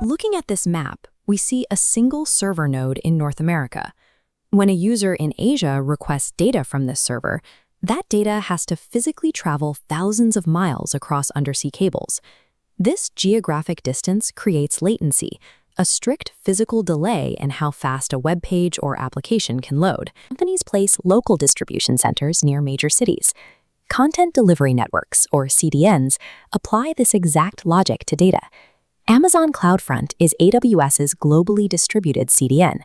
Looking at this map, we see a single server node in North America. When a user in Asia requests data from this server, that data has to physically travel thousands of miles across undersea cables. This geographic distance creates latency, a strict physical delay in how fast a web page or application can load. Companies place local distribution centers near major cities. Content delivery networks, or CDNs, apply this exact logic to data. Amazon CloudFront is AWS's globally distributed CDN.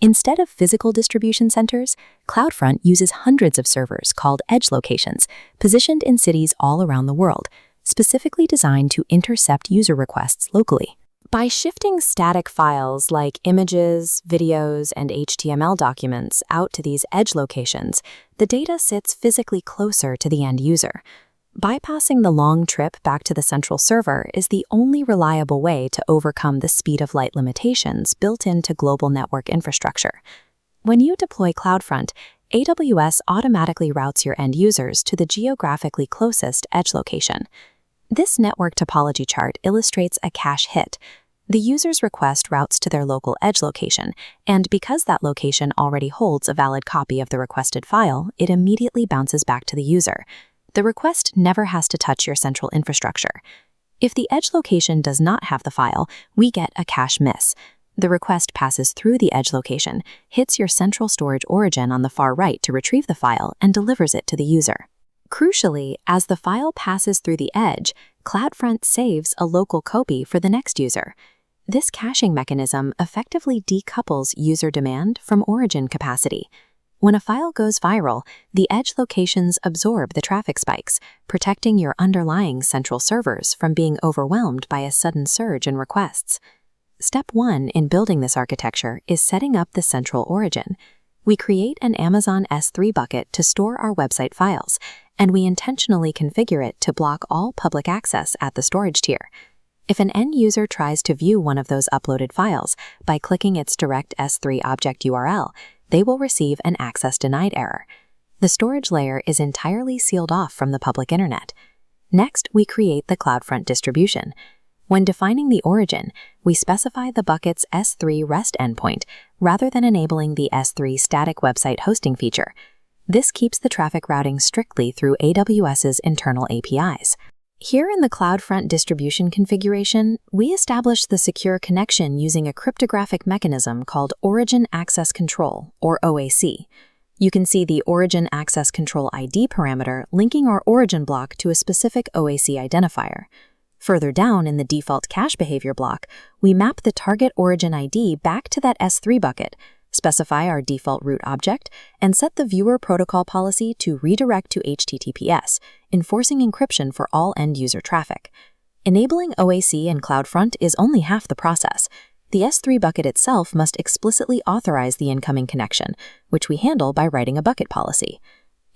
Instead of physical distribution centers, CloudFront uses hundreds of servers called edge locations, positioned in cities all around the world, specifically designed to intercept user requests locally. By shifting static files like images, videos, and HTML documents out to these edge locations, the data sits physically closer to the end user. Bypassing the long trip back to the central server is the only reliable way to overcome the speed of light limitations built into global network infrastructure. When you deploy CloudFront, AWS automatically routes your end users to the geographically closest edge location. This network topology chart illustrates a cache hit. The user's request routes to their local edge location, and because that location already holds a valid copy of the requested file, it immediately bounces back to the user. The request never has to touch your central infrastructure. If the edge location does not have the file, we get a cache miss. The request passes through the edge location, hits your central storage origin on the far right to retrieve the file, and delivers it to the user. Crucially, as the file passes through the edge, CloudFront saves a local copy for the next user. This caching mechanism effectively decouples user demand from origin capacity. When a file goes viral, the edge locations absorb the traffic spikes, protecting your underlying central servers from being overwhelmed by a sudden surge in requests. Step 1 in building this architecture is setting up the central origin. We create an Amazon S3 bucket to store our website files, and we intentionally configure it to block all public access at the storage tier. If an end user tries to view one of those uploaded files by clicking its direct S3 object URL, they will receive an access denied error. The storage layer is entirely sealed off from the public internet. Next, we create the CloudFront distribution. When defining the origin, we specify the bucket's S3 REST endpoint rather than enabling the S3 static website hosting feature. This keeps the traffic routing strictly through AWS's internal APIs. Here in the CloudFront distribution configuration, we establish the secure connection using a cryptographic mechanism called Origin Access Control, or OAC. You can see the Origin Access Control ID parameter linking our origin block to a specific OAC identifier. Further down in the default cache behavior block, we map the target origin ID back to that S3 bucket, specify our default root object, and set the viewer protocol policy to redirect to HTTPS, enforcing encryption for all end-user traffic. Enabling OAC in CloudFront is only half the process. The S3 bucket itself must explicitly authorize the incoming connection, which we handle by writing a bucket policy.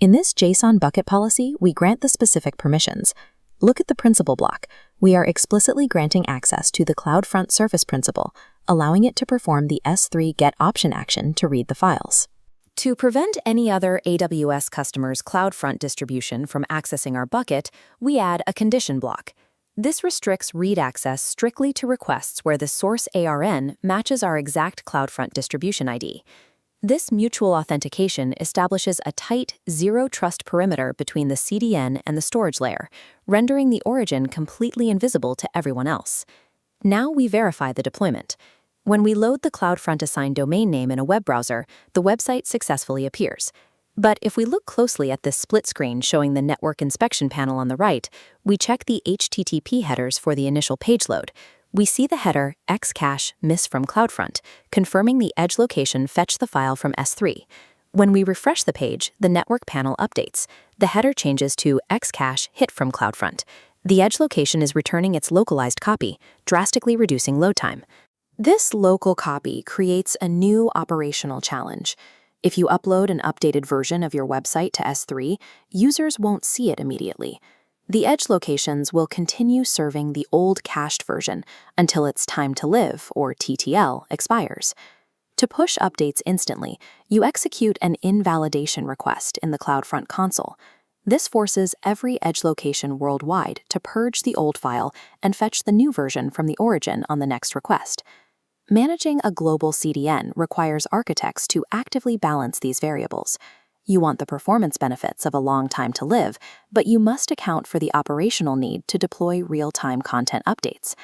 In this JSON bucket policy, we grant the specific permissions. Look at the principal block. We are explicitly granting access to the CloudFront service principal, allowing it to perform the S3 get option action to read the files. To prevent any other AWS customer's CloudFront distribution from accessing our bucket, we add a condition block. This restricts read access strictly to requests where the source ARN matches our exact CloudFront distribution ID. This mutual authentication establishes a tight, zero-trust perimeter between the CDN and the storage layer, rendering the origin completely invisible to everyone else. Now we verify the deployment. When we load the CloudFront assigned domain name in a web browser, the website successfully appears. But if we look closely at this split screen showing the network inspection panel on the right, we check the HTTP headers for the initial page load. We see the header xcache miss from CloudFront, confirming the edge location fetched the file from S3. When we refresh the page, the network panel updates. The header changes to xcache hit from CloudFront. The edge location is returning its localized copy, drastically reducing load time. This local copy creates a new operational challenge. If you upload an updated version of your website to S3, users won't see it immediately. The edge locations will continue serving the old cached version until its time to live, or TTL, expires. To push updates instantly, you execute an invalidation request in the CloudFront console. This forces every edge location worldwide to purge the old file and fetch the new version from the origin on the next request. Managing a global CDN requires architects to actively balance these variables. You want the performance benefits of a long time to live, but you must account for the operational need to deploy real-time content updates.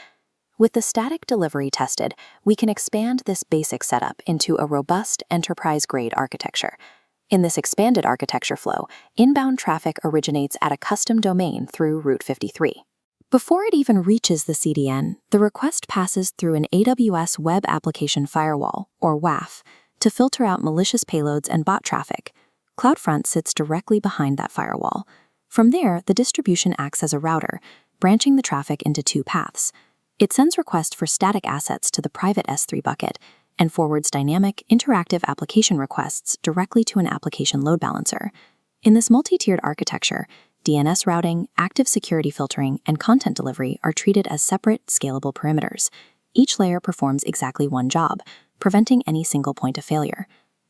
With the static delivery tested, we can expand this basic setup into a robust enterprise-grade architecture. In this expanded architecture flow, inbound traffic originates at a custom domain through Route 53. Before it even reaches the CDN, the request passes through an AWS Web Application Firewall, or WAF, to filter out malicious payloads and bot traffic. CloudFront sits directly behind that firewall. From there, the distribution acts as a router, branching the traffic into two paths. It sends requests for static assets to the private S3 bucket and forwards dynamic, interactive application requests directly to an application load balancer. In this multi-tiered architecture, DNS routing, active security filtering, and content delivery are treated as separate, scalable perimeters. Each layer performs exactly one job, preventing any single point of failure.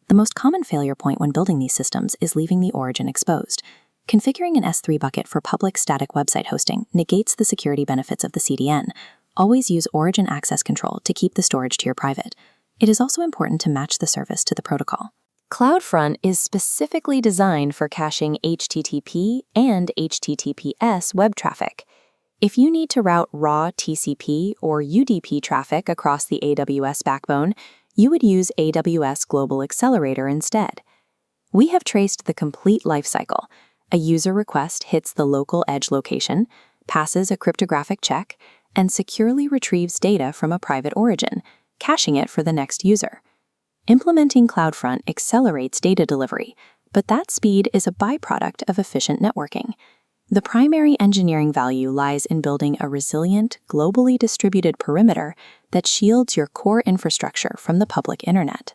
The most common failure point when building these systems is leaving the origin exposed. Configuring an S3 bucket for public static website hosting negates the security benefits of the CDN. Always use origin access control to keep the storage tier private. It is also important to match the service to the protocol. CloudFront is specifically designed for caching HTTP and HTTPS web traffic. If you need to route raw TCP or UDP traffic across the AWS backbone, you would use AWS Global Accelerator instead. We have traced the complete lifecycle. A user request hits the local edge location, passes a cryptographic check, and securely retrieves data from a private origin, caching it for the next user. Implementing CloudFront accelerates data delivery, but that speed is a byproduct of efficient networking. The primary engineering value lies in building a resilient, globally distributed perimeter that shields your core infrastructure from the public internet.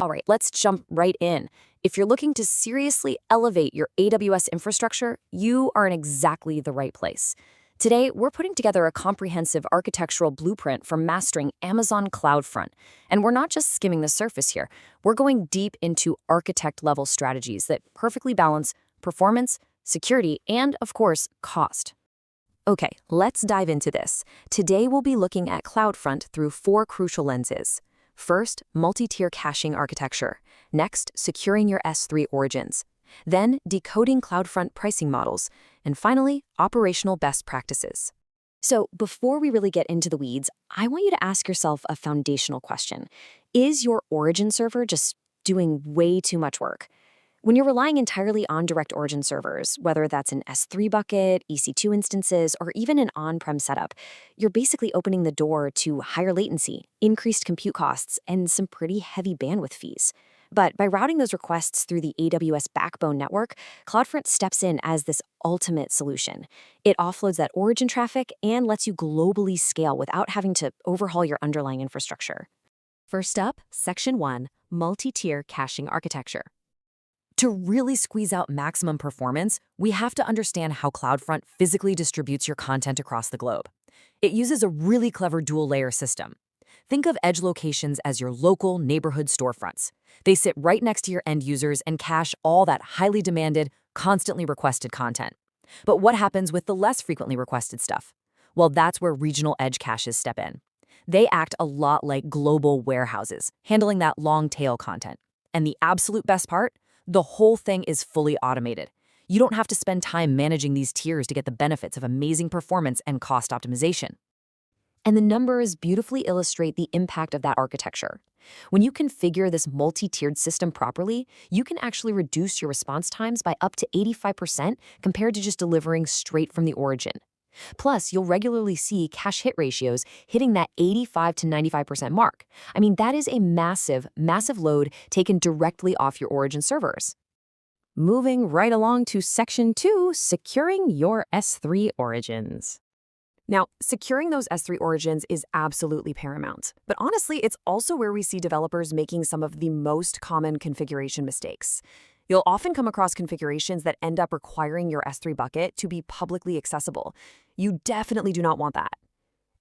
All right, let's jump right in. If you're looking to seriously elevate your AWS infrastructure, you are in exactly the right place. Today, we're putting together a comprehensive architectural blueprint for mastering Amazon CloudFront. And we're not just skimming the surface here. We're going deep into architect-level strategies that perfectly balance performance, security, and, of course, cost. Okay, let's dive into this. Today, we'll be looking at CloudFront through 4 crucial lenses. First, multi-tier caching architecture. Next, securing your S3 origins. Then, decoding CloudFront pricing models. And finally, operational best practices. So, before we really get into the weeds, I want you to ask yourself a foundational question. Is your origin server just doing way too much work? When you're relying entirely on direct origin servers, whether that's an S3 bucket, EC2 instances, or even an on-prem setup, you're basically opening the door to higher latency, increased compute costs, and some pretty heavy bandwidth fees. But by routing those requests through the AWS backbone network, CloudFront steps in as this ultimate solution. It offloads that origin traffic and lets you globally scale without having to overhaul your underlying infrastructure. First up, Section 1, Multi-Tier Caching Architecture. To really squeeze out maximum performance, we have to understand how CloudFront physically distributes your content across the globe. It uses a really clever dual-layer system. Think of edge locations as your local neighborhood storefronts. They sit right next to your end users and cache all that highly demanded, constantly requested content. But what happens with the less frequently requested stuff? Well, that's where regional edge caches step in. They act a lot like global warehouses, handling that long-tail content. And the absolute best part? The whole thing is fully automated. You don't have to spend time managing these tiers to get the benefits of amazing performance and cost optimization. And the numbers beautifully illustrate the impact of that architecture. When you configure this multi-tiered system properly, you can actually reduce your response times by up to 85% compared to just delivering straight from the origin. Plus, you'll regularly see cache hit ratios hitting that 85 to 95% mark. I mean, that is a massive, massive load taken directly off your origin servers. Moving right along to Section 2, securing your S3 origins. Now, securing those S3 origins is absolutely paramount. But honestly, it's also where we see developers making some of the most common configuration mistakes. You'll often come across configurations that end up requiring your S3 bucket to be publicly accessible. You definitely do not want that.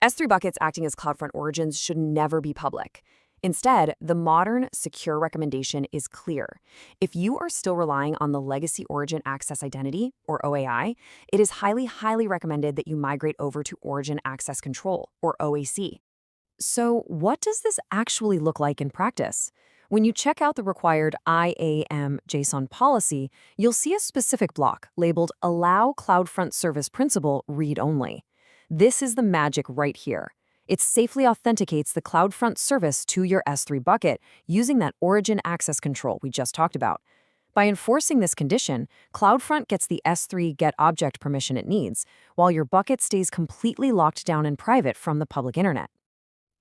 S3 buckets acting as CloudFront origins should never be public. Instead, the modern, secure recommendation is clear. If you are still relying on the legacy Origin Access Identity, or OAI, it is highly recommended that you migrate over to Origin Access Control, or OAC. So, what does this actually look like in practice? When you check out the required IAM JSON policy, you'll see a specific block labeled Allow CloudFront Service Principal Read Only. This is the magic right here. It safely authenticates the CloudFront service to your S3 bucket using that Origin access control we just talked about. By enforcing this condition, CloudFront gets the S3 get object permission it needs, while your bucket stays completely locked down and private from the public internet.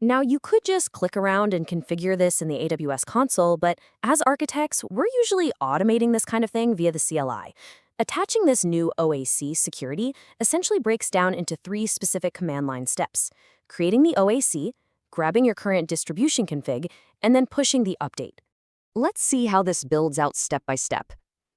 Now, you could just click around and configure this in the AWS console, but as architects, we're usually automating this kind of thing via the CLI. Attaching this new OAC security essentially breaks down into 3 specific command line steps: creating the OAC, grabbing your current distribution config, and then pushing the update. Let's see how this builds out step by step.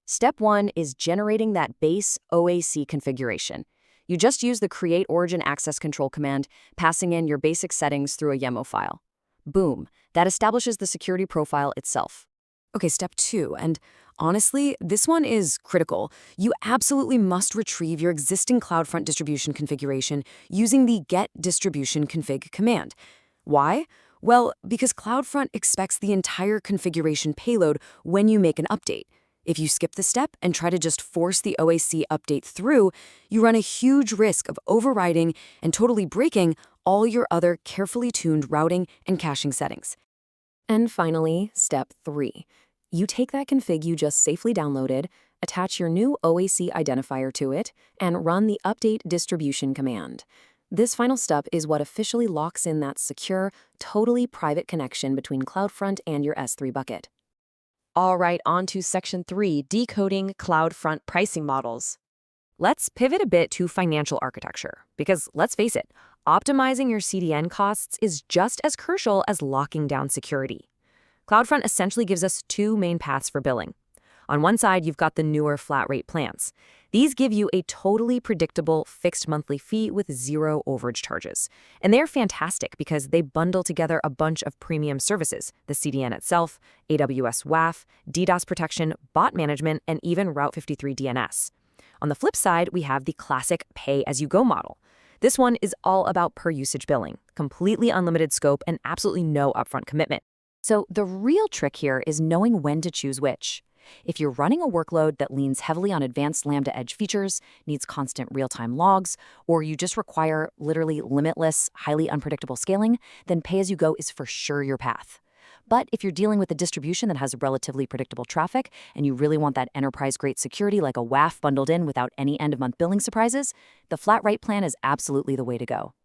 Step 1 is generating that base OAC configuration. You just use the Create Origin Access Control command, passing in your basic settings through a YAML file. Boom, that establishes the security profile itself. Okay, step 2, and honestly, this one is critical. You absolutely must retrieve your existing CloudFront distribution configuration using the get distribution config command. Why? Well, because CloudFront expects the entire configuration payload when you make an update. If you skip the step and try to just force the OAC update through, you run a huge risk of overriding and totally breaking all your other carefully tuned routing and caching settings. And finally, step 3. You take that config you just safely downloaded, attach your new OAC identifier to it, and run the update distribution command. This final step is what officially locks in that secure, totally private connection between CloudFront and your S3 bucket. All right, on to section 3, decoding CloudFront pricing models. Let's pivot a bit to financial architecture, because let's face it, optimizing your CDN costs is just as crucial as locking down security. CloudFront essentially gives us 2 main paths for billing. On one side, you've got the newer flat rate plans. These give you a totally predictable fixed monthly fee with 0 overage charges. And they're fantastic because they bundle together a bunch of premium services: the CDN itself, AWS WAF, DDoS protection, bot management, and even Route 53 DNS. On the flip side, we have the classic pay-as-you-go model. This one is all about per-usage billing, completely unlimited scope, and absolutely no upfront commitment. So the real trick here is knowing when to choose which. If you're running a workload that leans heavily on advanced Lambda edge features, needs constant real-time logs, or you just require literally limitless, highly unpredictable scaling, then pay-as-you-go is for sure your path. But if you're dealing with a distribution that has relatively predictable traffic, and you really want that enterprise-grade security like a WAF bundled in without any end-of-month billing surprises, the flat rate plan is absolutely the way to go.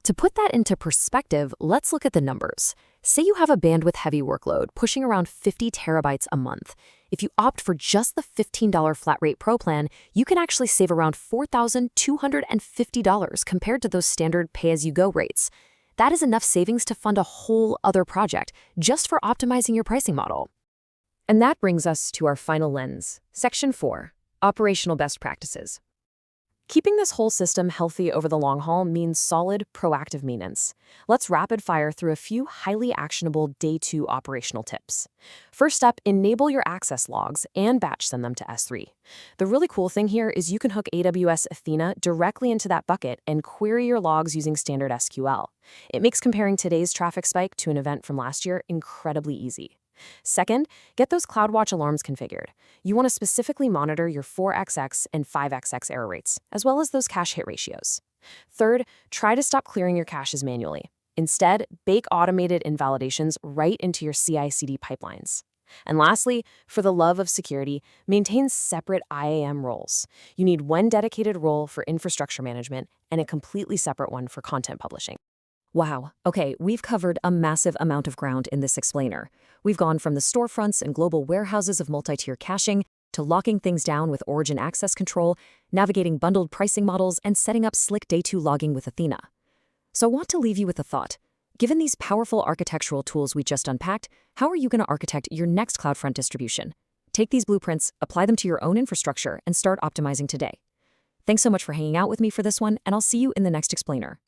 To put that into perspective, let's look at the numbers. Say you have a bandwidth-heavy workload pushing around 50 terabytes a month. If you opt for just the $15 flat rate pro plan, you can actually save around $4,250 compared to those standard pay-as-you-go rates. That is enough savings to fund a whole other project just for optimizing your pricing model. And that brings us to our final lens, Section 4, Operational Best Practices. Keeping this whole system healthy over the long haul means solid, proactive maintenance. Let's rapid fire through a few highly actionable Day 2 operational tips. First up, enable your access logs and batch send them to S3. The really cool thing here is you can hook AWS Athena directly into that bucket and query your logs using standard SQL. It makes comparing today's traffic spike to an event from last year incredibly easy. Second, get those CloudWatch alarms configured. You want to specifically monitor your 4xx and 5xx error rates, as well as those cache hit ratios. Third, try to stop clearing your caches manually. Instead, bake automated invalidations right into your CI/CD pipelines. And lastly, for the love of security, maintain separate IAM roles. You need one dedicated role for infrastructure management and a completely separate one for content publishing. Wow, okay, we've covered a massive amount of ground in this explainer. We've gone from the storefronts and global warehouses of multi-tier caching to locking things down with Origin Access Control, navigating bundled pricing models, and setting up slick Day 2 logging with Athena. So I want to leave you with a thought. Given these powerful architectural tools we just unpacked, how are you going to architect your next CloudFront distribution? Take these blueprints, apply them to your own infrastructure, and start optimizing today. Thanks so much for hanging out with me for this one, and I'll see you in the next explainer.